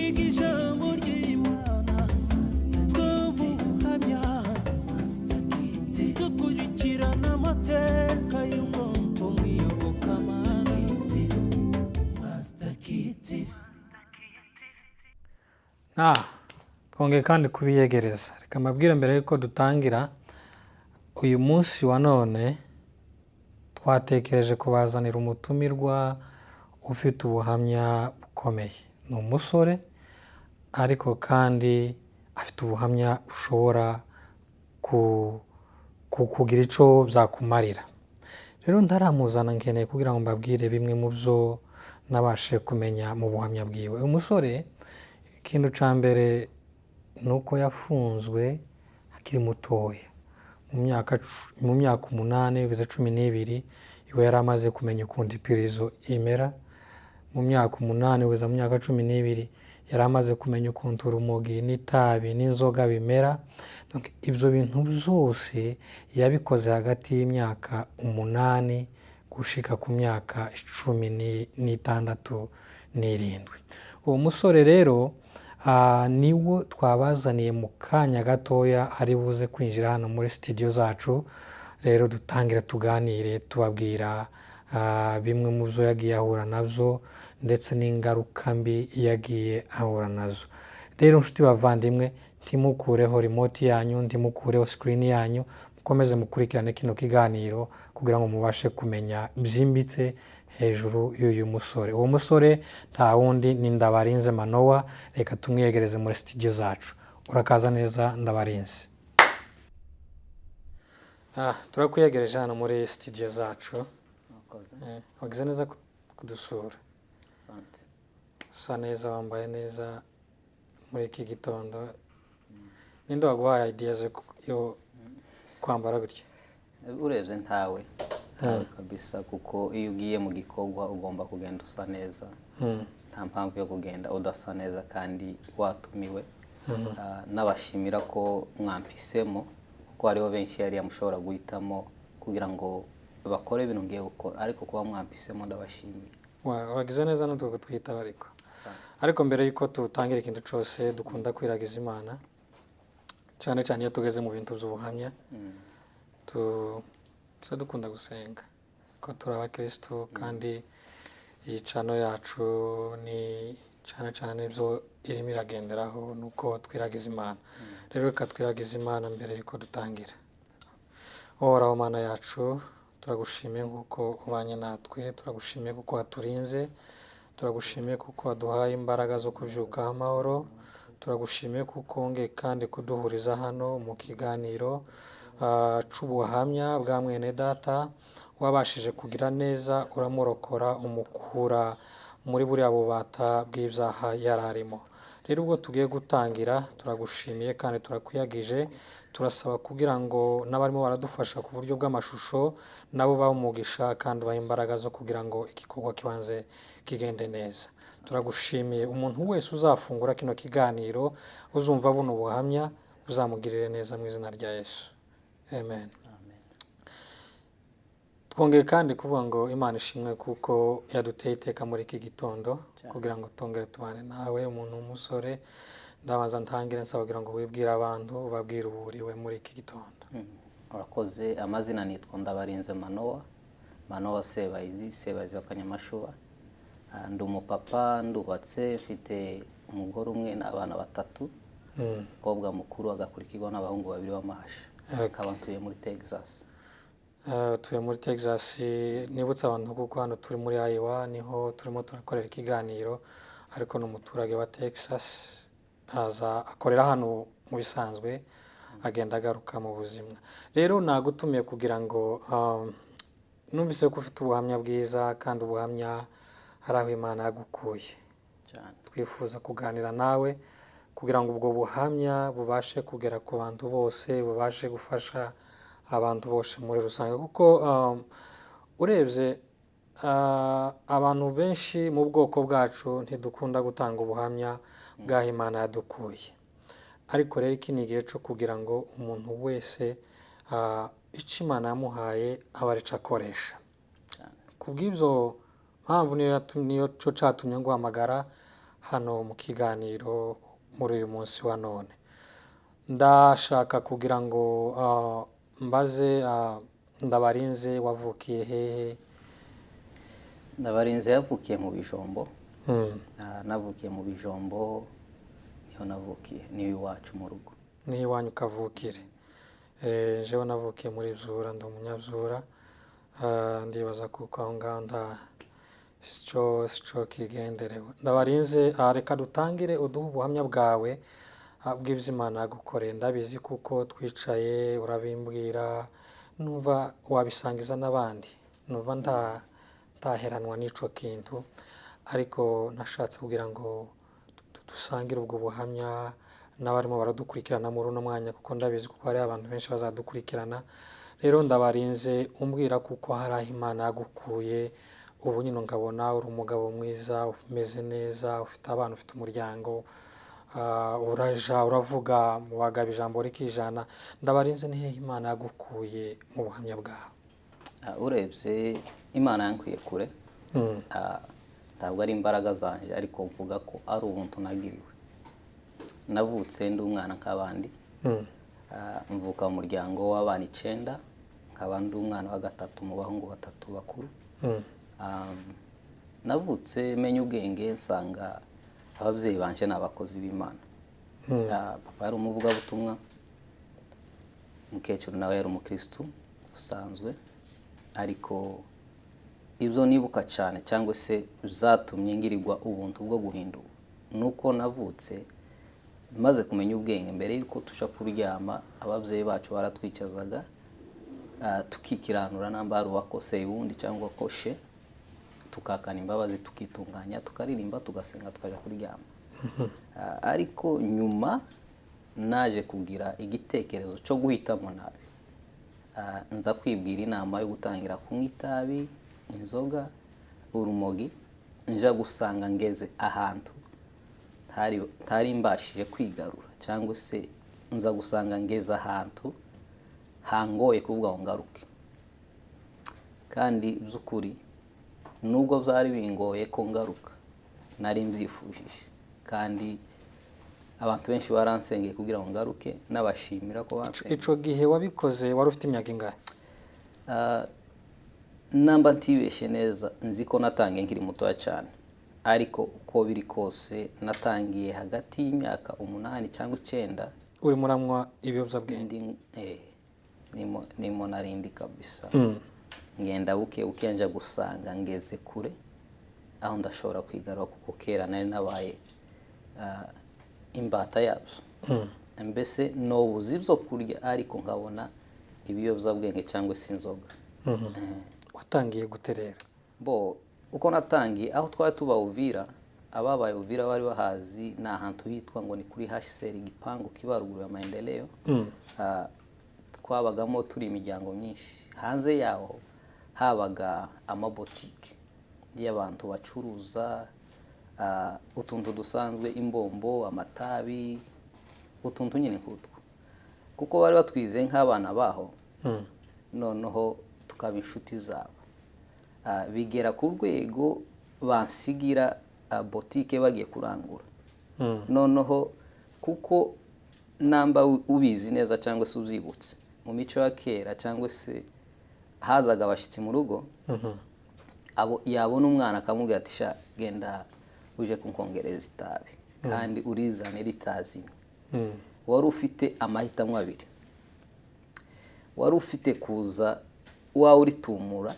twiga ijambo ry'Imana twumva ubuhamya dukurikirana amateka y'ubwonko mwiyobokamana twongeye kandi kubiyegereza. Reka mbabwire mbere yuko dutangira uyu munsi wa none twatekereje kubazanira umutumirwa ufite ubuhamya bukomeye. Ni umusore ariko kandi afite ubuhamya bushobora kugira icyo byakumarira. Rero ndaramuzana nkeneye kugira ngo mbabwire bimwe mu byo nabashe kumenya mu buhamya bwiwe. Uyu musore ikintu cya mbere ni uko yafunzwe akiri mutoya mu myaka 8 kugeza 12 iwe yari amaze kumenya ukuntu ipirizo imera. Mu myaka 8 kugeza mu myaka 12 yari amaze kumenya ukuntu urumogi n'itabi n'inzoga bimera. Ibyo bintu byose yabikoze hagati y'imyaka 8 gushika ku myaka 17. Uwo musore rero niwo twabazaniye mu kanya gatoya ari buze kwinjira hano muri studio zacu. Rero dutangira tuganire tubabwira bimwe mu byo yagiye ahura nabyo ndetse n'ingaruka mbi yagiye ahura nazo. Rero nshuti bavandimwe, ntimukureho remote yanyu, ntimukureho screen yanyu, mukomeze mukurikirane kino kiganiro kugira ngo mubashe kumenya byimbitse hejuru y'uyu musore. Uwo musore nta wundi ni Ndabarinze Manoa. Reka tumwiyegereze muri studio zacu. Urakaza neza Ndabarinze. Turakwiyegereje hano muri studio zacu. Wagize neza kudusura. Asante. Usa neza, wambaye neza muri iki gitondo. Ninde waguhaye ideas yo kwambara gutya? Urebye ntawe kabisa, kuko iyo ugiye mu gikorwa ugomba kugenda usa neza. Nta mpamvu yo kugenda udasa neza kandi watumiwe. Nabashimira ko mwampisemo, kuko hariho benshi yari yamushobora guhitamo kugira ngo bakore ibintu ngiye gukora, ariko kuba mwampisemo ndabashimiye. Wagize neza natwe kutwitaho ariko mbere yuko tutangira ikintu cyose dukunda kwiragiza Imana, cyane cyane iyo tugeze mu bintu by'ubuhamya. Dukunda gusenga ko turi abakristo, kandi iyi channel yacu ni cyane ibyo irimo iragenderaho nuko twiragiza Imana. Rero reka twiragiza Imana mbere yuko dutangira. Uhoraho Mana yacu, turagushimiye kuko ubanye natwe, turagushimiye kuko waturinze, turagushimiye kuko waduhaye imbaraga zo kubyuka amahoro, turagushimiye kuko wongeye kandi kuduhuriza hano mu kiganiro c'ubuhamya bwa mwene data wabashije kugira neza, uramurokora umukura muri buriya bubata bw'ibyaha yararimo. Rero ubwo tugiye gutangira turagushimiye kandi turakwiyagije, turasaba kugira ngo n'abarimo baradufasha ku buryo bw'amashusho nabo bamugisha kandi baha imbaraga zo kugira ngo igikorwa kibanze kigende neza. Turagushimiye umuntu wese uzafungura kino kiganiro, uzumva buno buhamya, uzamugirire neza mu izina rya Yesu. Amen. Twongeye kandi kuvuga ngo Imana ishimwe kuko yaduteye iteka muri iki gitondo kugira ngo tongere tubane nawe. Umuntu w'umusore, ndabanza ntangire nsabagira ngo wibwire abantu, ubabwire uburiwe muri iki gitondo. Urakoze. Amazina nitwa Ndabarinze Manoa, Manoa Sebayizi w'Akanyamashuba. Ndi umupapa, ndubatse, mfite umugore umwe n'abana 3. Umukobwa mukuru agakurikirwa n'abahungu 2 b'amahasha. Akaba ntuye muri Texas. Tuye muri Texas. Nibutsa abantu kuko hano turi muri Iowa niho turimo turakorera ikiganiro, ariko n'umuturage wa Texas aza akorera hano mu bisanzwe, agenda agaruka mu buzima. Rero nagutumiye kugira ngo numvise ko ufite ubuhamya bwiza kandi ubuhamya hari aho Imana yagukuye. Twifuza kuganira nawe kugira ngo ubwo buhamya bubashe kugera ku bantu bose, bubashe gufasha abantu bose muri rusange, kuko urebye abantu benshi mu bwoko bwacu ntidukunda gutanga ubuhamya bw'aho Imana yadukuye. Ariko rero iki ni igihe cyo kugira ngo umuntu wese icyo Imana yamuhaye aba arico akoresha. Kubw'ibyo mpamvu niyo cyo cyatumye nguhamagara. hano mu kiganiro muri uyu munsi wa none. Ndashaka kugira ngo mbaze Ndabarinze wavukiye hehe? Ndabarinze yavukiye mu Bijombo. Navukiye mu Bijombo, niho navukiye, ni iwacu mu rugo. Ni iwanyu kavukire. Jewe navukiye muri Byura, ndi umunyabyura. Ndibaza kuko aho ngaho sico kigenderewe. Ndabarinze, reka dutangire uduha ubuhamya bwawe bw'ibyo Imana yagukoreye. Ndabizi kuko twicaye urabimbwira, numva wabisangiza n'abandi, numva ndaheranwa n'ico kintu, ariko nashatse kugira ngo dusangire ubwo buhamya n'abarimo baradukurikirana muri uno mwanya, kuko ndabizi kuko hari abantu benshi bazadukurikirana. Rero Ndabarinze, umbwira kuko hari aho Imana yagukuye, ubu nyine ngabona uri umugabo mwiza, umeze neza, ufite abana, ufite umuryango, uravuga mu bagabo ijambo rikijana. Ndabarinze, ni hehe Imana yagukuye mu buhamya bwawe? Urebye Imana yankuye kure, ntabwo ari imbaraga zanje, ariko mvuga ko ari ubuntu nagiriwe. Navutse ndi umwana nk'abandi, mvuka mu muryango w'abana 9, nkaba ndi umwana wa gatatu mu bahungu 3 bakuru. Navutse menya ubwenge, nsanga ababyeyi banje n'abakozi b'Imana. Papa yari umuvugabutumwa, mukecuru nawe yari umukristo usanzwe, ariko ibyo nibuka cyane cyangwa se zatumye ngirirwa ubuntu bwo guhindura nuko navutse maze kumenya ubwenge. Mbere yuko tusha kuryama, ababyeyi bacu baratwicazaga, tukikiranura nambari wakoseye uwundi cyangwa koshe, tukakana imbabazi, tukitunganya, tukaririmba, tugasenga, tukaja kuryama. Ariko nyuma naje kugira igitekerezo cyo guhitamo nabi. Nza kwibwira inama yo gutangira kunywa itabi, inzoga, urumogi. Nja gusanga ngeze ahantu ntari mbashije kwigarura, cyangwa se nza gusanga ngeze ahantu hangoye kuvuga ngo ngaruke. Kandi by'ukuri nubwo byari bingoye ko ngaruka, nari mbyifujije, kandi abantu benshi baransengeye kugira ngo ngaruke, nabashimira ko bansengeye. Ico gihe wabikoze wari ufite imyaka ingahe? Namba ntibeshe neza, nzi ko natangiye nkiri muto cyane, ariko uko biri kose natangiye hagati y'imyaka 8 cyangwa 9. Uri muramwa ibiyobyabwenge? Nimo narindi kabisa. Ngenda buke nja gusanga ngeze kure aho ndashobora kwigarura, kuko kera nari nabaye imbata yabyo. Mbese nobuzi byo kurya, ariko nkabona ibiyobyabwenge cyangwa se inzoga. Watangiye guterera? Uko natangiye, aho twari tuba Uvira, ababaye Uvira bari bahazi, na ahantu hitwa ngo ni kuri HCR igipangu kibaruguru ya maendeleo. Twabagamo turi imiryango myinshi. Hanze yaho habaga amabotike y'abantu bacuruza utuntu dusanzwe, imbombo, amatabi, utuntu nyine nk'utwo, kuko bari batwize nk'abana baho. Noneho tukaba inshuti zabo. Bigera ku rwego bansigira botike bagiye kurangura. Noneho kuko namba ubizi neza cyangwa se ubyibutse, mu mico ya kera cyangwa se hazaga abashyitsi mu rugo, yabona umwana akamubwira ati sha genda uje kunkongereza itabi, kandi urizane ritazimye. Wari ufite amahitamo 2. Wari ufite kuza wawe uritumura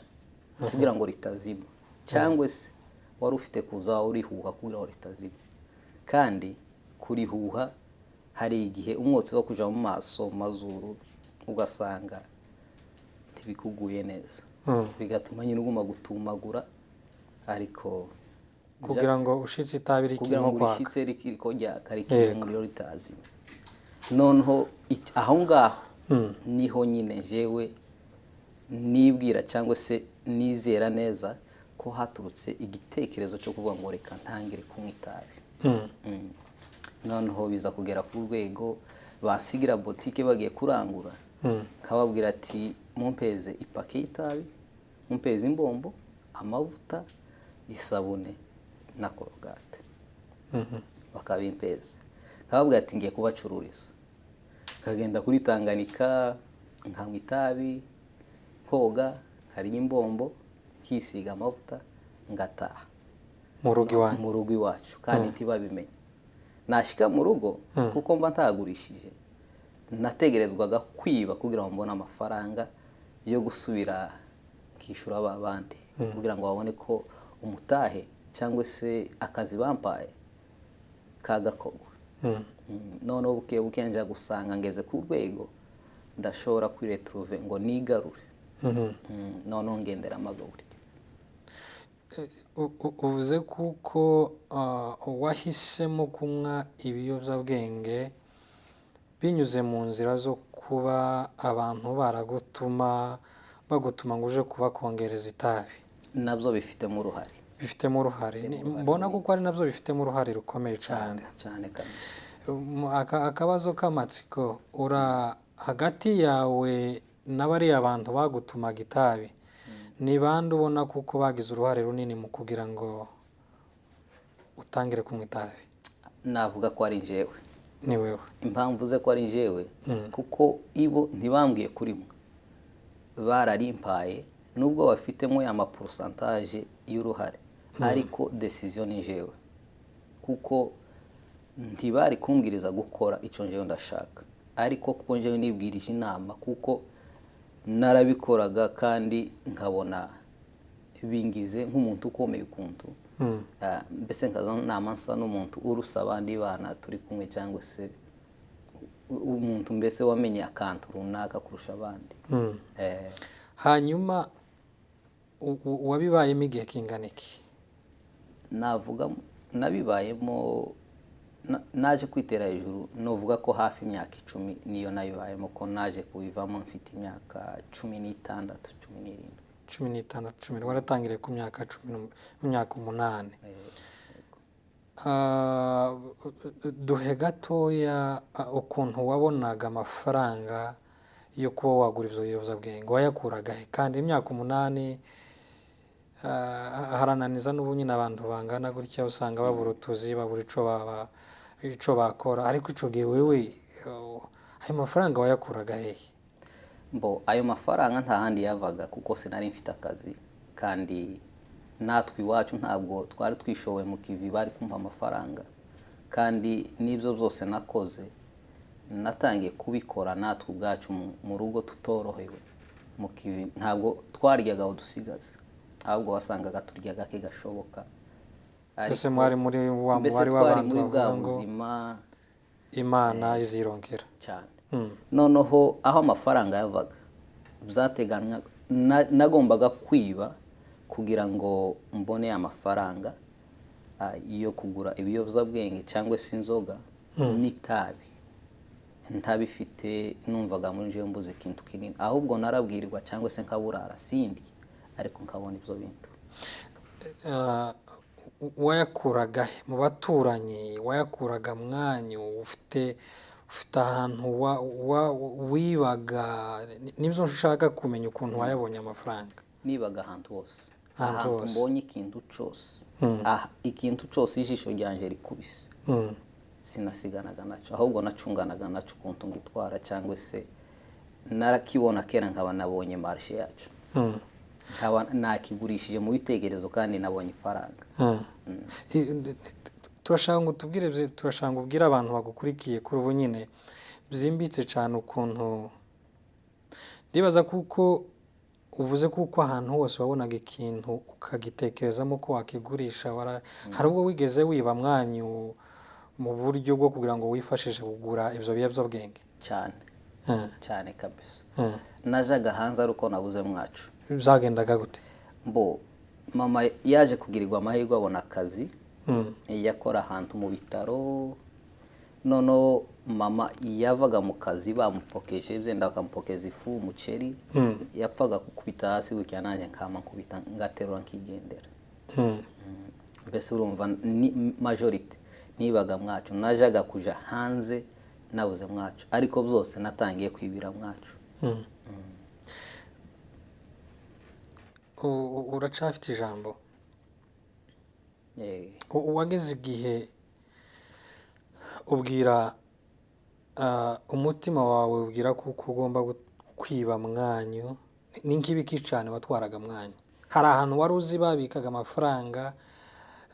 kugira ngo ritazima, cyangwa se wari ufite kuza wawe urihuha kugira ngo ritazima. Kandi kurihuha hari igihe umwotsi wo kuja mu maso, mazuru, ugasanga tibikuguye neza, bigatuma nyine uguma gutumagura. Ariko kugira ngo ushitse itabi rikimo kwaka, ushitse rikiriko ryakarikiye muri ritazima. Noneho aho ngaho niho nyine jewe nibwira cyangwa se nizera neza ko haturutse igitekerezo cyo kuvuga ngo reka ntangire kunywa itabi. Noneho biza kugera ku rwego bansigira botike bagiye kurangura, kababwira ati mumpeze ipake y'itabi, mumpeze imbombo, amavuta, isabune na korogate. bakabimpeza kababwira ati ngiye kubacururiza kagenda kuri Tanganyika nkanywa itabi koga hari imbombo kisiga amavuta ngataha mu rugo iwacu kandi ntibabimenya nashika mu rugo kuko mba ntagurishije nategerezwaga kwiba kugira ngo mbone amafaranga yo gusubira kishura abandi kugira ngo babone ko umutahe cyangwa se akazi bampaye kagakogwa none buke njya gusanga ngeze ku rwego ndashobora kwiretrouver ngo nigarure none ngendera amaguru uvuze kuko wahisemo kunywa ibiyobyabwenge binyuze mu nzira zo kuba abantu bagutuma ngo uje kubakongereza itabi nabyo bifitemo uruhare mbona kuko ari nabyo bifitemo uruhare rukomeye cyane kabisa akabazo k'amatsiko hagati yawe n'abariya abantu bagutumaga itabi ni bande ubona kuko bagize uruhare runini mu kugira ngo utangire kunywa itabi? Navuga ko ari njyewe. Ni wewe? Impamvu ze ko ari njyewe kuko ibo ntibambwiye kuri mwe bararimpaye nubwo bafitemo ya pourcentage y'uruhare ariko decision ni njyewe kuko ntibari kumbwiriza gukora icyo njyewe ndashaka ariko kuko njyewe nibwirije inama kuko narabikoraga kandi nkabona bingize nk'umuntu ukomeye ukuntu mbese nkaza namansa n'umuntu urusa abandi bana turi kumwe cyangwa se umuntu mbese wamenye akantu runaka kurusha abandi. Hanyuma wabibayemo igihe kingana iki? Navuga nabibayemo naje kwitera hejuru novuga ko hafi imyaka 10 niyo nabibayemo ko naje kubivamo mfite imyaka 16 16 waratangiriye ku myaka 10 imyaka 8. Duhe gatoya ukuntu wabonaga amafaranga yo kuba wagura ibyo biyobyabwenge wayakuraga he? Kandi imyaka 8 harananiza n'ubu nyine abantu bangana gutya usanga babura utuzi babura ico bakora ariko ico gihe wewe ayo mafaranga wayakuraga he? Ayo mafaranga nta handi yavaga kuko sinari mfite akazi kandi natwe iwacu ntabwo twari twishowe mu kivi bari kumpa amafaranga kandi n'ibyo byose nakoze natangiye kubikora natwe ubwacu mu rugo tutorohewe mu kivi ntabwo twaryaga udusigaza ahubwo wasangaga turya gake gashoboka ese mwari muri wa mwari w'abantu bavuga ngo Imana izironkera cyane. Noneho aho amafaranga yavaga byateganywa nagombaga kwiba kugira ngo mbone amafaranga yo kugura ibiyobyabwenge cyangwa se inzoga n'itabi ntabifite numvaga muri nje mbuze ikintu kinini ahubwo narabwirirwa cyangwa se nkaburara sindi ariko nkabona ibyo bintu. Wayakuraga mu baturanyi wayakuraga mwanyu ufite ahantu wibaga nibyo nshaka kumenya ukuntu wayabonye amafaranga? Nibaga ahantu hose ahantu mbonye ikintu cyose ikintu cyose ijisho ryanje rikubise sinasiganaga nacyo ahubwo nacunganaga nacyo ukuntu ngitwara cyangwa se narakibona kera nkaba nabonye marché yacu nkaba nakigurishije mu bitegerezo kandi nabonye ifaranga. Turashaka ngo tubwire turashaka ubwira abantu bagukurikiye kuri ubu nyine byimbitse cyane ukuntu ndibaza kuko uvuze kuko ahantu hose wabonaga ikintu ukagitekerezamo ko wakigurisha hari ubwo wigeze wiba mwanyu mu buryo bwo kugira ngo wifashishe kugura ibyo biyobyabwenge? Cyane kabisa. Najaga hanze ari uko nabuze mwacu. Byagendaga gute? Mama yaje kugirirwa amahirwe abona akazi yakora ahantu mu bitaro nono mama yavaga mu kazi bamupokeje byenda bakampokeza ifu umuceri yapfaga kukubita hasi gutya nanjye nkama nkubita ngaterura nkigendera. Mbese urumva majority nibaga mwacu najaga kuja hanze nabuze mwacu ariko byose natangiye kwibira mwacu. Uracafite ijambo? Wageze igihe ubwira umutima wawe ubwira kuko ugomba kwiba mwanyu ni nk'ibiki cyane watwaraga mwanyu hari ahantu wari uzi babikaga amafaranga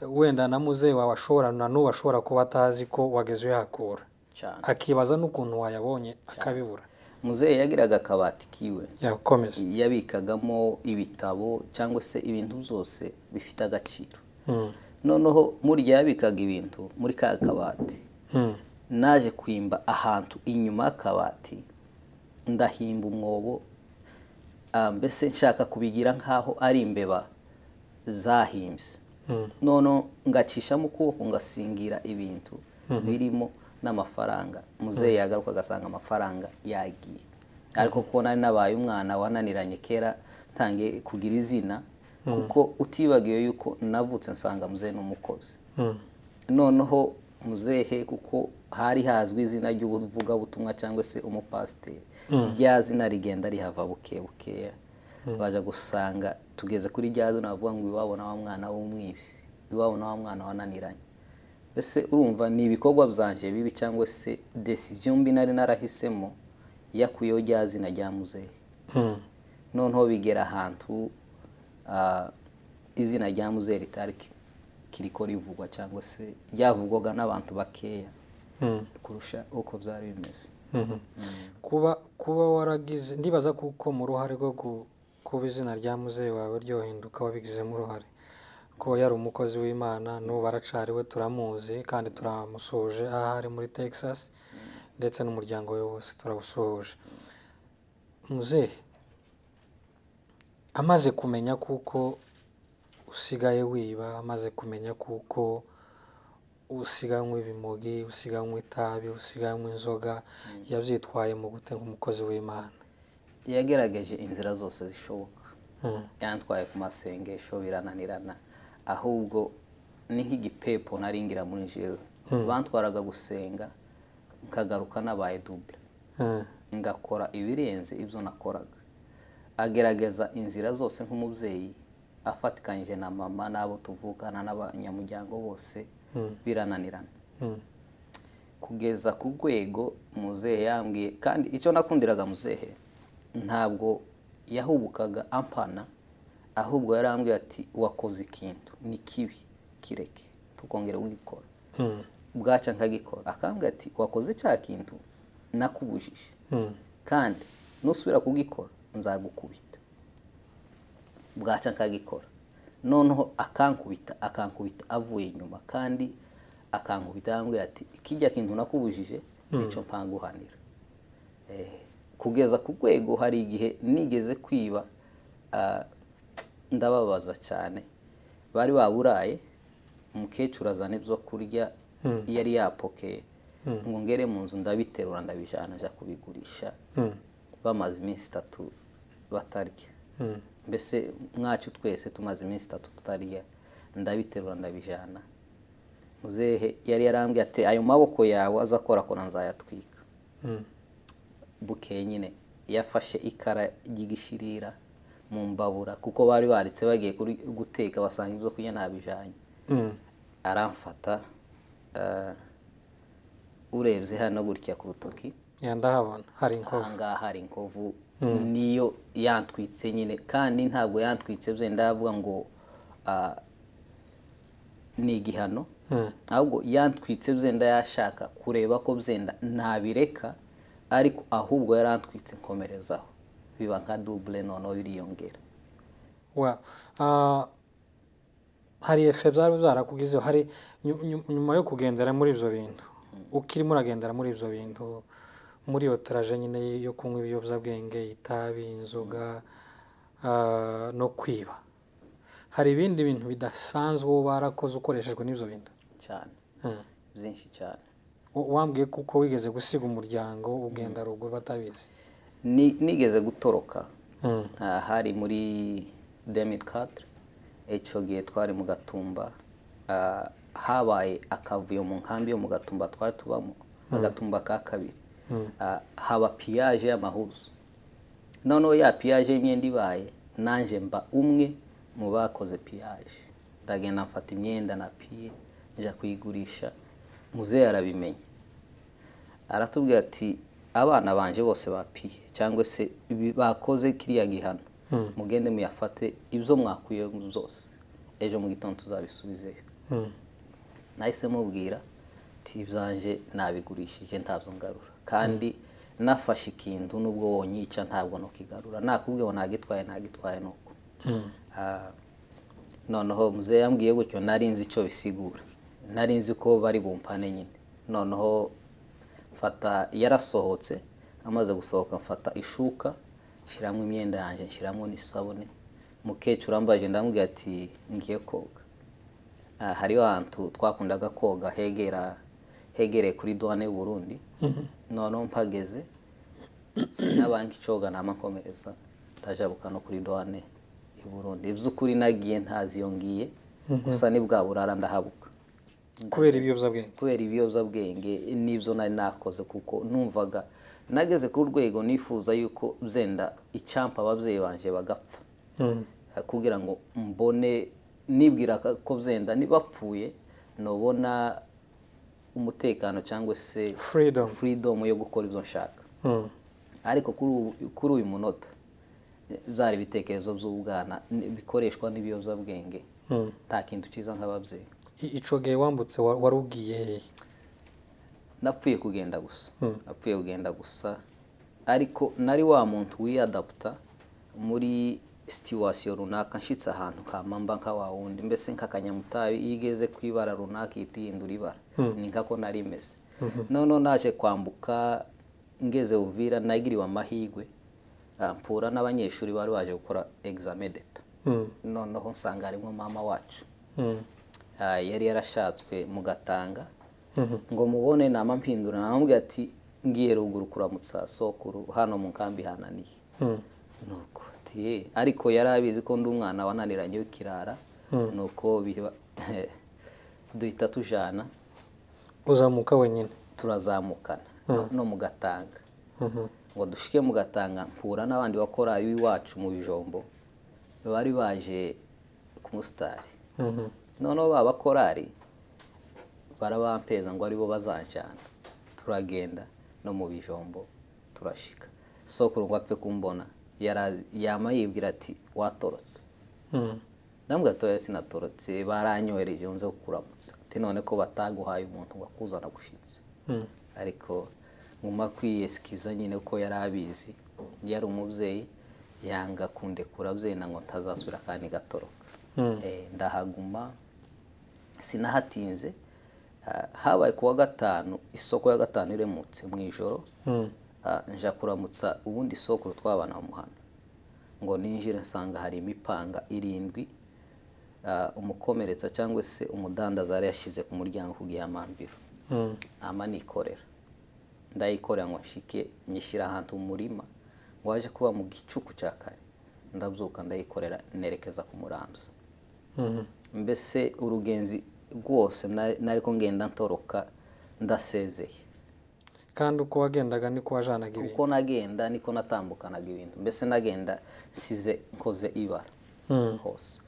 wenda na muzehe wawe ashobora na n'ubu ashobora kuba atazi ko wageze uyakura akibaza n'ukuntu wayabonye akabibura muzehe yagiraga akabati kiwe yakomeza yabikagamo ibitabo cyangwa se ibintu byose bifite agaciro noneho muri yabikaga ibintu muri ka kabati naje kwimba ahantu inyuma y'akabati ndahimba umwobo mbese nshaka kubigira nkaho ari imbeba zahimbye none ngacishamo ukuboko ngasingira ibintu birimo n'amafaranga muzehe yagaruka agasanga amafaranga yagiye ariko kuko nari nabaye umwana wananiranye kera ntangiye kugira izina kuko utibagiwe yuko navutse nsanga muzehe n'umukozi noneho muzehe kuko hari hazwi izina ry'ubuvugabutumwa cyangwa se umupasiteri rya zina rigenda rihava buke bukeya baje gusanga tugeze kuri rya zina bavuga ngo iwabo na wa mwana w'umwibisi iwabo na wa mwana wananiranye bese urumva ni ibikorwa byanje bibi cyangwa se decision mbi nari narahisemo yakuyeho rya zina rya muzehe noneho bigera ahantu izina rya muzehe ritari kiriko rivugwa cyangwa se ryavugwaga n'abantu bakeya kurusha uko byari bimeze kuba waragize ndibaza kuko mu ruhare rwo kuba izina rya muzehe wawe ryohinduka wabigizemo uruhare ko yari umukozi w'Imana n'ubu aracariwe turamuzi kandi turamusoje aha ari muri Texas ndetse n'umuryango we wose turabusoje muzehe amaze kumenya kuko usigaye wiba amaze kumenya kuko usiganywe ibimogi usiganywe itabi usiganywe inzoga yabyitwaye mu gute nk'umukozi w'Imana yagerageje inzira zose zishoboka yantwaye ku masengesho birananirana ahubwo ni nk'igipepo naringira muri jewe bantwaraga gusenga nkagaruka nabaye double ngakora ibirenze ibyo nakoraga agerageza inzira zose nk'umubyeyi afatikanyije na mama n'abo tuvukana n'abanyamuryango bose birananirana kugeza ku rwego muzehe yambwiye kandi icyo nakundiraga muzehe ntabwo yahubukaga ampana ahubwo yarambwiye ati wakoze ikintu ni kibi kireke tukongera ugikora bwaca nkagikora akambwira ati wakoze cya kintu nakubujije kandi nusubira kugikora nzagukubita bwaca nkagikora noneho akankubita avuye inyuma kandi akankubita yambwira ati kijya kintu nakubujije nicyo mpanguhanira kugeza ku rwego hari igihe nigeze kwiba ndababaza cyane bari baburaye umukecuru azana ibyo kurya yari yapokeye ngo ngere mu nzu ndabiterura ndabijana aja kubigurisha bamaze iminsi 3 batarya mbese mwacu twese tumaze iminsi 3 tutarya ndabiterura ndabijana muzehe yari yarambwiye ati ayo maboko yawe azakora ko nzayatwika bukeye nyine yafashe ikara ry'igishirira mu mbabura kuko bari baritse bagiye guteka basanga ibyo kurya nabijanye aramfata urebye hano gutya ku rutoki yandahabona hari inkovu ngaha hari inkovu niyo yantwitse nyine kandi ntabwo yantwitse bye ndavuga ngo ni igihano ahubwo yantwitse bye ndayashaka kureba ko byenda ntabireka ariko ahubwo yarantwitse nkomerezaho biba nka double noneho biriyongera hari efe byari byarakugizeho hari nyuma yo kugendera muri ibyo bintu ukirimo uragendera muri ibyo bintu muri iyo taraje nyine yo kunywa ibiyobyabwenge itabi inzoga no kwiba hari ibindi bintu bidasanzwe barakoze ukoreshejwe n'ibyo bintu cyane byinshi cyane wambwiye kuko wigeze gusiga umuryango ugenda ruguru batabizi nigeze gutoroka hari muri 2004 icyo gihe twari mu Gatumba habaye akavuyo mu nkambi yo mu Gatumba twari tubamo Agatumba ka kabiri haba piyaje y'amahuzu noneho ya piyaje y'imyenda ibaye nanje mba umwe mu bakoze piyaje ndagenda mfata imyenda na piye nja kuyigurisha muzehe arabimenya aratubwira ati abana banje bose bapiye cyangwa se bakoze kiriya gihano mugende muyafate ibyo mwakuye zose ejo mu gitondo tuzabisubizeyo. Nahise mubwira ati ibyanje nabigurishije ntabyo ngarura kandi nafashe ikintu nubwo wonyica ntabwo no kigarura nakubwiye ngo ntagitwaye nuko. Noneho muze yambwiye gutyo nari nzi icyo bisigura, nari nzi ko bari bumpane nyine. Noneho mfata yarasohotse, amaze gusohoka mfata ishuka shiramo imyenda yanjye shiramo n'isabune. Mukecuru ambaje ndamubwira ati ngiye koga. Hariho ahantu twakundaga koga hegereye kuri douane y'u Burundi. Noneho mpageze sinabanki coga namakomereza tajabuka no kuri douane y'u Burundi. Iby'ukuri nagiye ntazi yongiye gusa ni bwa burara ndahabuka kubera ibiyobyabwenge n'ibyo nari nakoze kuko numvaga nageze ku rwego nifuza yuko zenda icyampa ababyeyi banje bagapfa kugira ngo mbone nibwira ko zenda nibapfuye nobona umutekano cyangwa se freedom yo gukora ibyo nshaka. Ariko kuri uyu munota byari bitekerezo by'ubwana bikoreshwa n'ibiyobyabwenge nta kintu cyiza nk'ababyeyi. Ico gihe wambutse warugiye he? Napfuye kugenda gusa ariko nari wa muntu wiyadapta muri situation runaka nshitse ahantu kamamba nka wa wundi mbese nkakanyamutabi igeze kwibara runaka itihindura ibara ni nkako nari meze. None naje kwambuka ngeze Uvira nagiriwe amahigwe mpura n'abanyeshuri bari baje gukora examen d'etat. Noneho nsanga harimo mama wacu yari yarashatswe mu Gatanga ngo mubone nama mpindura namubwira ati ngiye ruguru kuramutsa sokuru hano mu kambi hananiye. Nuko ati ariko yarabizi ko ndi umwana wananiranye w'ikirara nuko biba duhita tujana uzamuka wenyine turazamukana no mu Gatanga. Ngo dushike mu Gatanga mpura n'abandi bakora iwacu mu Bijombo bari baje ku mustari. Noneho babakorari barabampeza ngo aribo bazanjana turagenda no mu Bijombo turashika. Sokuru ngo apfe kumbona yama yibwira ati watorotse. Ndambwira ati sinatorotse baranyohereje nze kukuramutsa ati none ko bataguhaye umuntu ngo akuzana gushitse. Ariko nguma kwiyeskiza nyine ko yarabizi yari umubyeyi yanga kundekura byena ngo ntazasubira kandi gatoroka. Ndahaguma sinahatinze habaye kuwa gatanu isoko ya gatanu iremutse mu ijoro nja kuramutsa ubundi soko twabana mu muhanda ngo ninjire nsanga hari imipanga 7 umukomeretsa cyangwa se umudandaza yari yashize ku muryango kugiye amambiro amanikorera ndayikorera ngo nshike nyishira ahantu mu murima ngo waje kuba mu gicuku cya kare ndabyuka ndayikorera nerekeza ku Muramza. Mbese urugenzi rwose nariko ngenda ntoroka ndasezeye kandi uko wagendaga niko wajanaga ibintu uko nagenda niko natambukanaga ibintu mbese nagenda size nkoze ibara hose.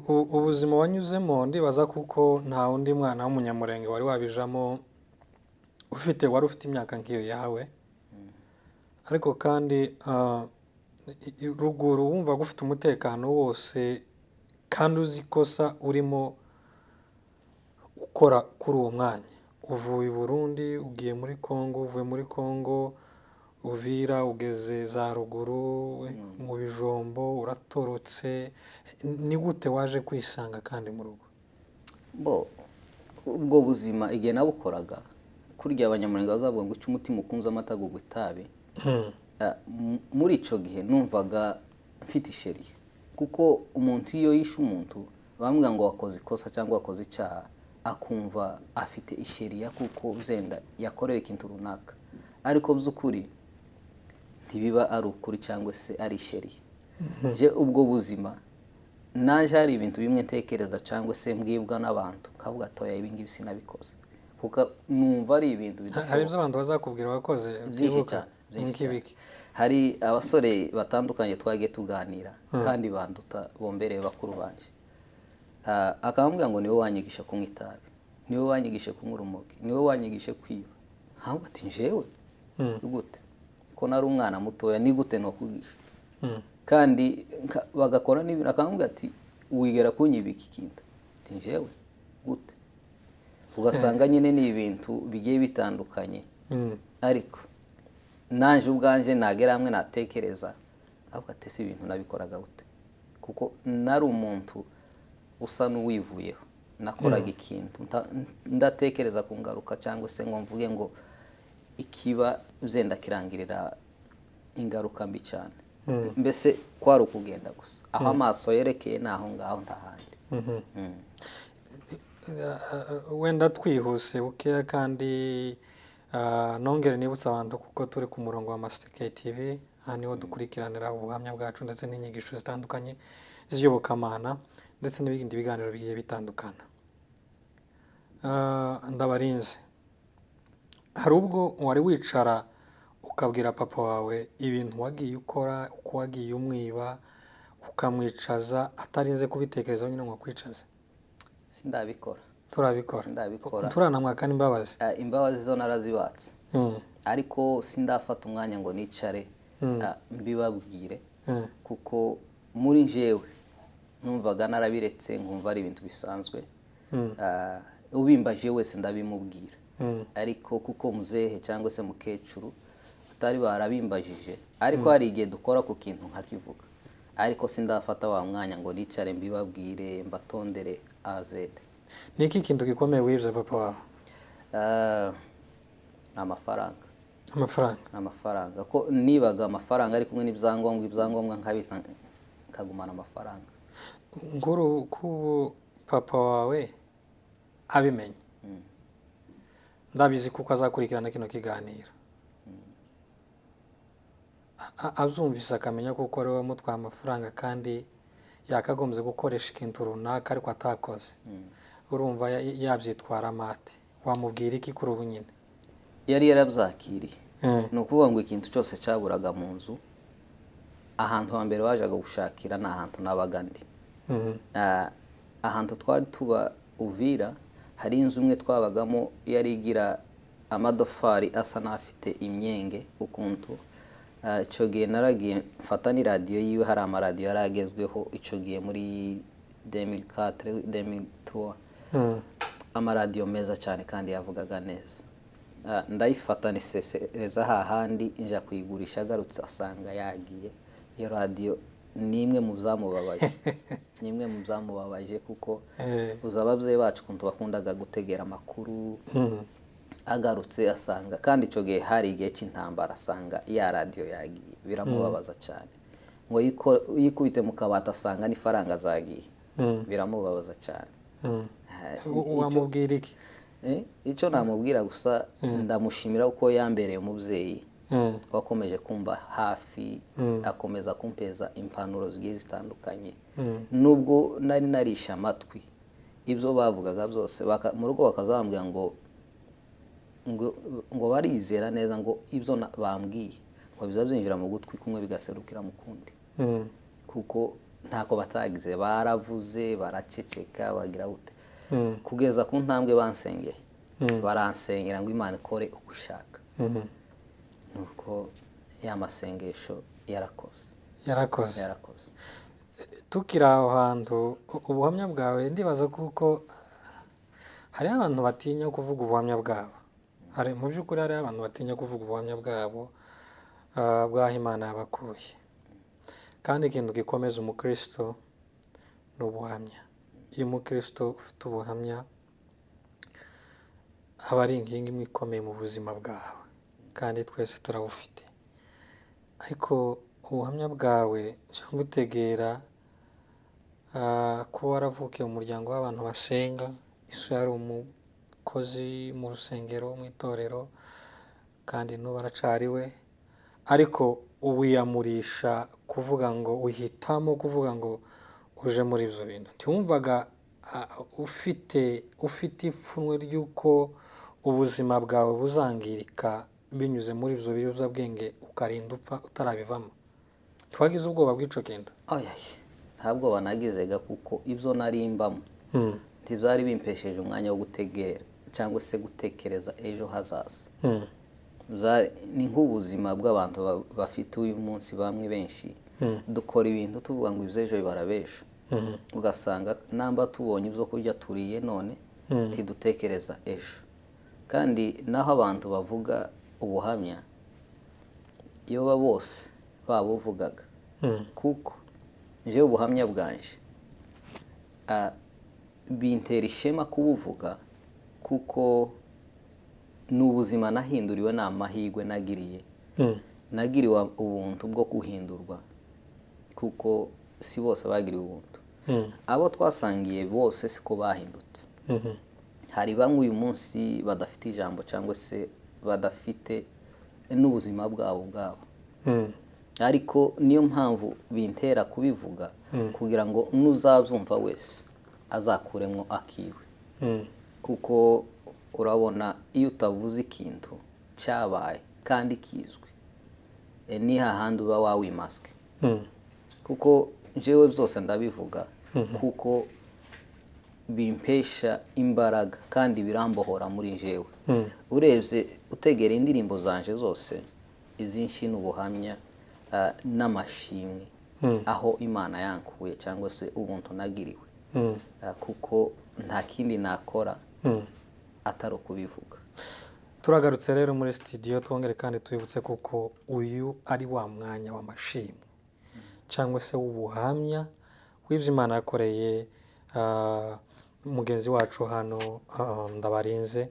Ubuzima wanyuzemo ndibaza kuko nta undi mwana w'umunyamurenge wari wabijamo wari ufite imyaka nk'iyo yawe. Ariko kandi ruguru wumva gufite umutekano wose kandi uzi kosa urimo ukora kuri uwo mwanya. Uvuye i Burundi ugiye muri Kongo, uvuye muri Kongo Uvira ugeze za ruguru mu Bijombo uratorotse. Ni gute waje kwisanga kandi mu rugo? Ubwo buzima igihe nabukoraga kurya abanyamurenge bazavuga ngo umutima ukunze amata gugwitabe. Muri ico gihe numvaga mfite isheri kuko umuntu iyo yishe umuntu bamwe ngo wakoze ikosa cyangwa wakoze icyaha akumva afite isheri kuko zenda yakorewe ikintu runaka ariko by'ukuri ntibiba ari ukuri cyangwa se ari isheri. Je ubwo buzima naje hari ibintu bimwe ntekereza cyangwa se mbwibwa n'abantu kavuga toya ibingi bisinabikoze kuko numva ari ibintu hari abantu bazakubwira wakoze byibuka nk'ibiki. Hari abasore batandukanye twagiye tuganira kandi banduta bombereye bakuru banje akambwira ngo niwe wanyigisha kunywa itabi niwe wanyigishe kunywa urumogi, niwe wanyigishe kwiba. Ntabwo ati njewe gute ko nari umwana mutoya ni gute no kugisha kandi bagakora n'ibintu akamubwira ati wigera kunyibika ikintu ati njewe gute. Ugasanga nyine ni ibintu bigiye bitandukanye ariko nanje ubwanje nagera hamwe natekereza avuga ati si ibintu nabikoraga gute kuko nari umuntu usa n'uwivuyeho nakoraga ikintu ndatekereza ku ngaruka cyangwa se ngo mvuge ngo ikiba zenda kirangirira ingaruka mbi cyane. Mbese kwari ukugenda gusa aho amaso yerekeye naho ngaho ntahandi. Wenda twihuse bukeya kandi nongere nibutsa abantu kuko turi ku murongo wa Master TV niho dukurikiranira ubuhamya bwacu ndetse n'inyigisho zitandukanye z'iyobokamana ndetse n'ibindi biganiro bigiye bitandukana. Ndabarinze, hari ubwo wari wicara ukabwira papa wawe ibintu wagiye ukora uko wagiye umwiba ukamwicaza atarinze kubitekerezaho nyine ngo kwicaze? Sindabikora. Turabikora. Turanamwaka n'imbabazi. Imbabazi zo narazibatse. Ariko sindafata umwanya ngo nicare mbibabwire kuko muri njewe numvaga narabiretse nkumva ari ibintu bisanzwe. Ubimbaje wese ndabimubwira. Ariko kuko muzehe cyangwa se mukecuru atari barabimbajije ariko hari igihe dukora ku kintu nkakivuga ariko sindafata wa mwanya ngo nicare mbibabwire mbatondere AZ. Niki kintu gikomeye wibye papa wawe? Amafaranga ko nibaga amafaranga ari kumwe n'ibyangombwa nkabita nkagumana amafaranga. Nguru ku papa wawe abimenye ndabizi kuko azakurikirana kino kiganiro abyumvise akamenya kuko ari we mutwaye amafaranga kandi yakagombye gukoresha ikintu runaka ariko atakoze. Urumva yabyitwara amate wamubwira iki kuri ubu nyine? Yari yarabyakiriye. Ni ukuvuga ngo ikintu cyose cyaburaga mu nzu ahantu hambere wajaga gushakira ni ahantu nabaga ndi. Ahantu twari tuba Uvira hari inzu imwe twabagamo yari igira amadofari asa n'afite imyenge ukuntu. Icyo gihe naragiye mfata ni radiyo yiwe, hari amaradiyo yaragezweho icyo gihe muri 2004 2003 amaradiyo meza cyane kandi yavugaga neza. Ndayifata nisesereza hahandi nja kuyigurisha agarutse asanga yagiye. Iyo radiyo ni imwe mu byamubabaje kuko uza ababyeyi bacu kuntu bakundaga gutegera amakuru agarutse asanga kandi icyo gihe hari igihe cy'intambara asanga ya radiyo yagiye biramubabaza cyane. Ngo yikubite mu kabati asanga n'ifaranga zagiye biramubabaza cyane. Wamubwira iki? Icyo namubwira gusa ndamushimira uko yambereye umubyeyi wakomeje kumba hafi akomeza kumpeza impanuro zigiye zitandukanye nubwo nari narisha amatwi ibyo bavugaga byose mu rugo bakazambwira ngo barizera neza ngo ibyo bambwiye ngo bizabyinjira mu gutwi kumwe bigaserukira mu kundi kuko ntako batagize baravuze baraceceka bagira gute kugeza ku ntambwe bansengeye baransengera ngo Imana ikore uko ishaka. Nuko ya masengesho yarakoze. Tukira aho hantu ubuhamya bwawe ndibaza kuko hari abantu batinya kuvuga ubuhamya bwabo. Hari mu by'ukuri hari abantu batinya kuvuga ubuhamya bwabo bw'aho Imana yabakuye. Kandi ikintu gikomeza umukristo ni ubuhamya. Iyo umukristo ufite ubuhamya aba ari inkingi imwe ikomeye mu buzima bwawe kandi twese turabufite. Ariko ubuhamya bwawe butegera kuba waravukiye mu muryango w'abantu basenga. Iso yari umukozi mu rusengero mu itorero kandi n'ubaracariwe ariko uwiyamurisha kuvuga ngo uhitamo kuvuga ngo uje muri ibyo bintu. Ntiwumvaga ufite ipfunwe ry'uko ubuzima bwawe buzangirika binyuze muri ibyo biyobyabwenge ukarinda upfa utarabivamo? Twagize ubwoba bw'ico kintu? Ntabwo banagize kuko ibyo narimbamo ntibyari bimpesheje umwanya wo gutegera cyangwa se gutekereza ejo hazaza. Ni nk'ubuzima bw'abantu bafite uyu munsi bamwe benshi dukora ibintu tuvuga ngo ibyejo bibarabesha, ugasanga namba tubonye ibyo kurya turiye none ntidutekereza ejo. Kandi naho abantu bavuga ubuhamya iyo bose babuvugaga, kuko njyewe ubuhamya bwanje bintera ishema kubuvuga, kuko n'ubuzima nahinduriwe n'amahirwe nagiriwe ubuntu bwo guhindurwa, kuko si bose bagiriwe ubuntu. Abo twasangiye bose siko bahindutse. Hari bamwe uyu munsi badafite ijambo cyangwa se badafite n'ubuzima bwabo, ariko niyo mpamvu bintera kubivuga, kugira ngo n'uzabyumva wese azakuremo akiwe. Kuko urabona iyo utavuze ikintu cyabaye kandi kizwi, ni hahandi uba wawimaske. Kuko njyewe byose ndabivuga kuko bimpesha imbaraga kandi birambohora muri njyewe. Urebye utegera indirimbo zanje zose izinshi n'ubuhamya n'amashimwe aho Imana yankuye cyangwa se ubuntu nagiriwe, kuko nta kindi nakora atari ukubivuga. Turagarutse rero muri studio, twongere kandi twibutse kuko uyu ari wa mwanya w'amashimwe cyangwa se w'ubuhamya w'ibyo Imana yakoreye mugenzi wacu hano Ndabarinze,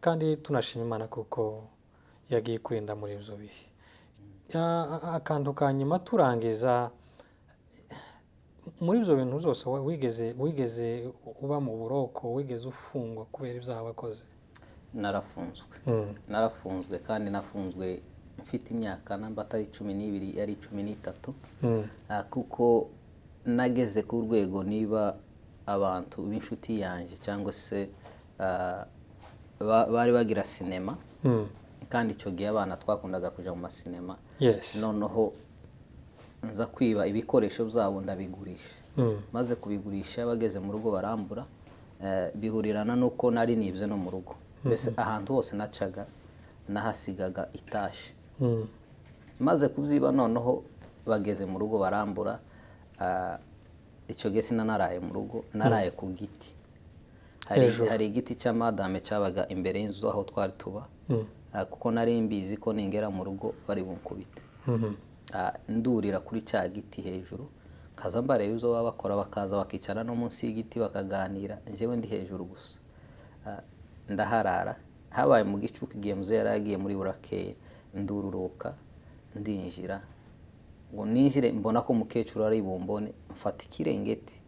kandi tunashima Imana kuko yagiye kurinda muri ibyo bihe. Akantu ka nyuma turangiza, muri ibyo bintu byose wigeze uba mu buroko, wigeze ufungwa kubera ibyaha wakoze? Narafunzwe kandi nafunzwe mfite imyaka namba atari 12 yari 13, kuko nageze ku rwego niba abantu b'inshuti yanje cyangwa se bari bagira sinema, kandi icyo gihe abana twakundaga kuja mu masinema, noneho nza kwiba ibikoresho byabo ndabigurisha. Maze kubigurisha bageze mu rugo barambura, bihurirana nuko nari nibye no mu rugo. Mbese ahantu hose nacaga nahasigaga itashi. Maze kubyiba noneho bageze mu rugo barambura, icyo gihe sinanaraye mu rugo, naraye ku giti. Hari igiti cya madame cyabaga imbere y'inzu aho twari tuba, kuko nari mbizi ko ningera mu rugo bari bunkubite. Ndurira kuri cya giti hejuru, kaza mbareye uzo baba bakora, bakaza bakicara no munsi y'igiti bakaganira, njyewe ndi hejuru gusa. Ndaharara, habaye mu gicuku igihe muze yaragiye muri burakeye, ndururuka ndinjira, ngo ninjire mbona ko mukecuru ari bumbone, mfata ikirengeti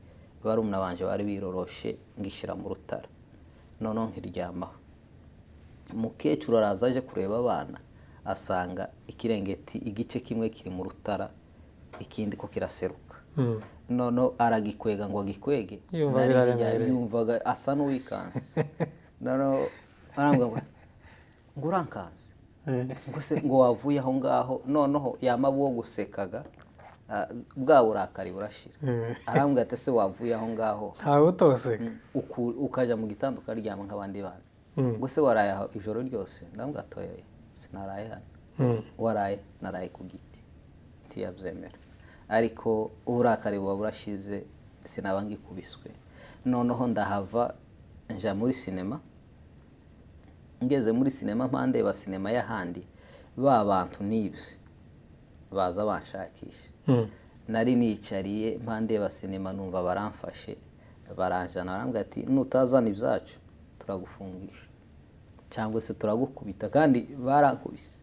barumuna banje bari biroroshe ngishira mu rutara, noneho nkiryamaho. Mukecuru araza aje kureba abana, asanga ikirengeti igice kimwe kiri mu rutara, ikindi ko kiraseruka. Noneho aragikwega ngo agikwege, yumvaga asa n'uwikanze. Noneho arambwira ngo urankanze, ngo wavuye aho ngaho. Noneho yamabu wo gusekaga, bwa burakari burashira. Arambwira ati se wavuye aho ngaho ntawe utoseka ukaja mu gitanda ukaryama nk'abandi bana, ngo se waraye aho ijoro ryose? Ndambwira atoye sinaraye hano. Waraye? Naraye ku giti. Ntiyabyemera, ariko uburakari buba burashize, sinaba ngikubiswe. Noneho ndahava nja muri sinema. Ngeze muri sinema mpande ba sinema y'ahandi, ba bantu nibye baza banshakisha. Nari nicariye mpande ba sinema, numva baramfashe baranjana, barambwira ati nutazana ibyacu turagufungisha cyangwa se turagukubita. Kandi barankubise,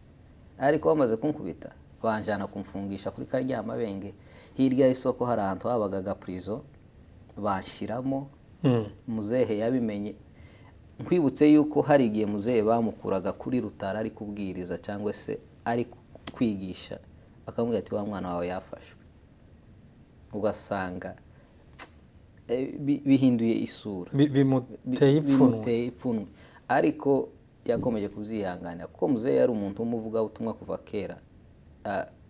ariko bamaze kunkubita banjana kumfungisha kuri karya mabenge hirya y'isoko. Hari ahantu habagaga prison, banshiramo. Muzehe yabimenye. Nkwibutse yuko hari igihe muzehe bamukuraga kuri rutara ari kubwiriza cyangwa se ari kwigisha, akamubwira ati wa mwana wawe yafashwe. Ugasanga bihinduye isura, bimuteye ipfunwe, ariko yakomeje kubyihanganira, kuko muzehe yari umuntu w'umuvuga butumwa kuva kera.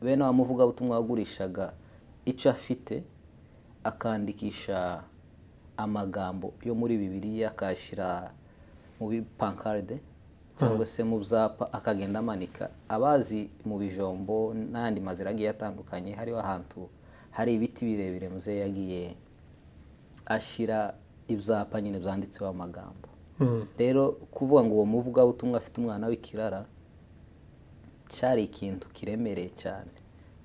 Bene amuvuga butumwa wagurishaga icyo afite, akandikisha amagambo yo muri Bibiliya akashira mu pancarde cyangwa se mu byapa akagenda amanika. Abazi mu bijombo n'andi mazira agiye atandukanye, hariho ahantu hari ibiti birebire muze yagiye ashira ibyapa nyine byanditseho amagambo. Rero kuvuga ngo uwo muvuga ubutumwa afite umwana w'ikirara cyari ikintu kiremereye cyane,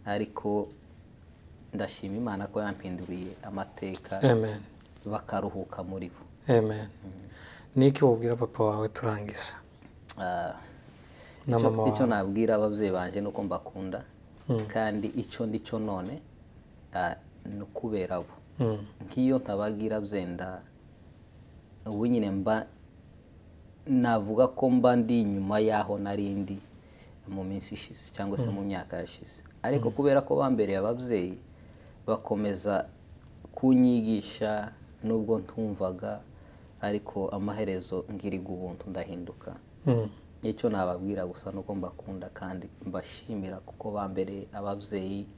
ariko ndashima Imana ko yampinduriye amateka. Amen. Bakaruhuka muri bo. Amen. Niki wabwira papa wawe turangiza? Na mama wawe? Icyo nabwira ababyeyi banje nuko mbakunda, kandi icyo ndico none no kubera bo. Nkiyo ntabagira byenda ubu nyine mba navuga ko mba ndi inyuma yaho narindi mu minsi ishize cyangwa se mu myaka yashize, ariko kubera ko bambereye ababyeyi bakomeza kunyigisha nubwo ntumvaga, ariko amaherezo ngiriga ubuntu ndahinduka. Icyo nababwira gusa nuko mbakunda kandi mbashimira kuko bambereye ababyeyi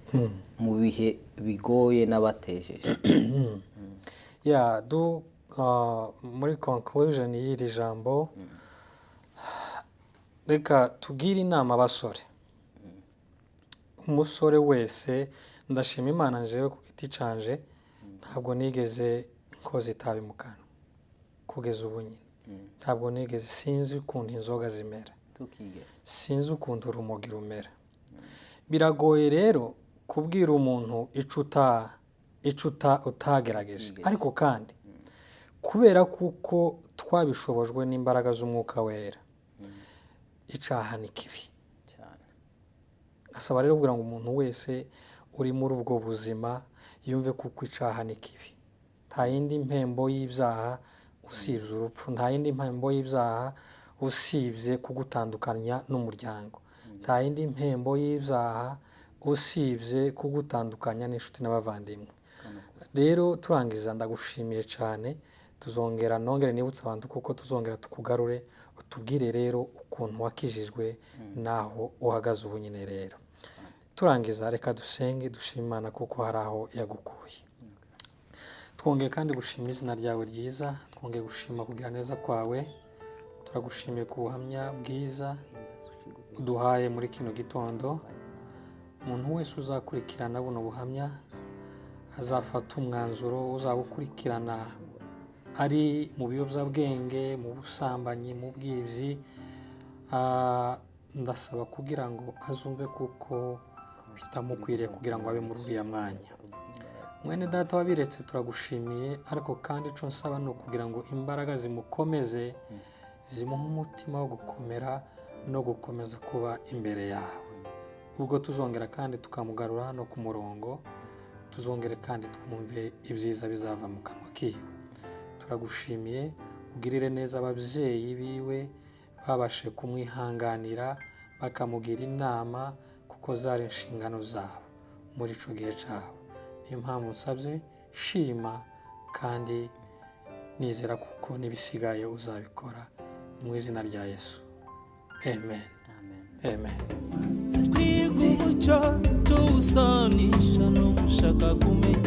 mu bihe bigoye n'abatejeje. Muri conclusion y'iri jambo, reka tugire inama abasore. Umusore wese, ndashima Imana njewe ku giti canje ntabwo nigeze nkoze itabi mu kanwa kugeza ubu nyine. Ntabwo nigeze, sinzi ukuntu inzoga zimera, sinzi ukuntu urumogi rumera. Biragoye rero kubwira umuntu ico utagerageje, ariko kandi kubera kuko twabishobojwe n'imbaraga z'umwuka wera, icaha ni kibi. Asaba rero kugira ngo umuntu wese uri muri ubwo buzima yumve kuko icaha ni kibi. Nta yindi mpembo y'ibyaha usibye urupfu, nta yindi mpembo y'ibyaha usibye kugutandukanya n'umuryango, nta yindi mpembo y'ibyaha usibye kugutandukanya n'inshuti n'abavandimwe. Rero turangiza, ndagushimiye cyane. Tuzongera nongere nibutsa abantu kuko tuzongera tukugarure, utubwire rero ukuntu wakijijwe naho uhagaze ubu nyine. Rero turangiza, reka dusenge dushima Imana kuko hari aho yagukuye. Twongeye kandi gushima izina ryawe ryiza, twongeye gushima kugira neza kwawe. Turagushimiye ku buhamya bwiza uduhaye muri kino gitondo. Umuntu wese uzakurikirana buno buhamya azafata umwanzuro, uzabukurikirana ari mu biyobyabwenge, mu busambanyi, mu bwibyi, ndasaba kugira ngo azumve kuko bitamukwiriye kugira ngo abe muri uriya mwanya. Mwene data wabiretse turagushimiye, ariko kandi icyo nsaba ni ukugira ngo imbaraga zimukomeze, zimuhe umutima wo gukomera no gukomeza kuba imbere yawe. Ubwo tuzongera kandi tukamugarura hano ku murongo, tuzongere kandi twumve ibyiza bizava mu kanwa kiwe. Turagushimiye, ugirire neza ababyeyi biwe babashe kumwihanganira, bakamugira inama kuko zari inshingano zabo muri ico gihe cyabo. Niyo mpamvu nsabye, shima kandi nizera kuko nibisigaye uzabikora mu izina rya Yesu. Amen. Amen. Twiga umuco tuwusanisha no gushaka kumenya